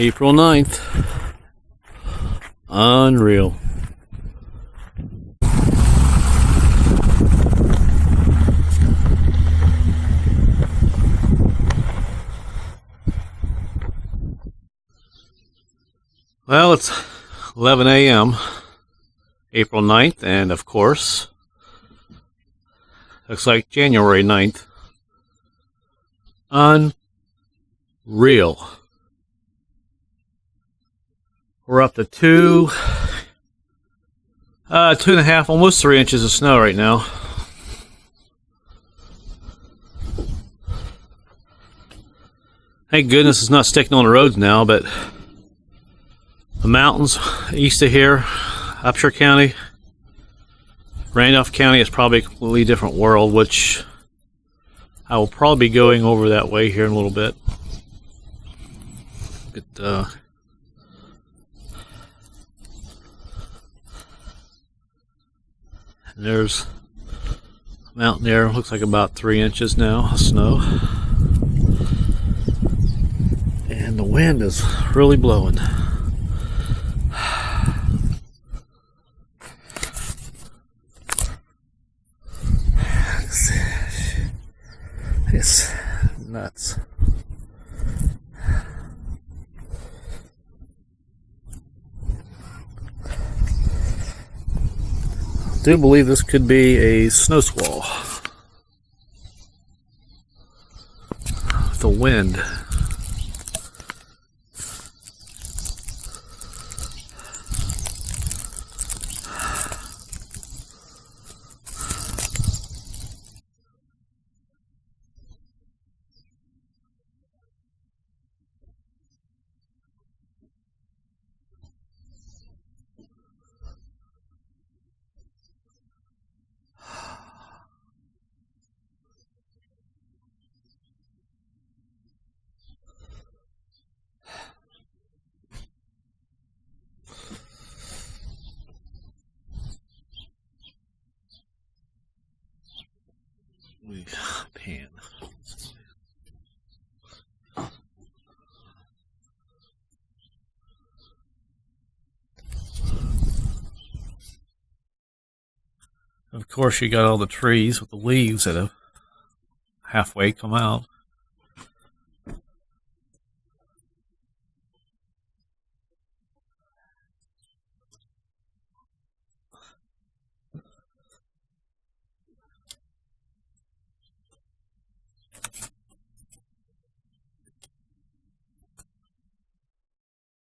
April 9th. Unreal. Well, it's 11 a.m. April 9th, and of course, looks like January 9th. Unreal. We're up to 2.5, almost 3 inches of snow right now. Thank goodness it's not sticking on the roads now, but the mountains east of here, Upshur County, Randolph County is probably a completely different world, which I will probably be going over that way here in a little bit. But, there's a mountain there, looks like about 3 inches now of snow. And the wind is really blowing. It's nuts. I do believe this could be a snow squall. The wind. Pan. Of course, you got all the trees with the leaves that have halfway come out.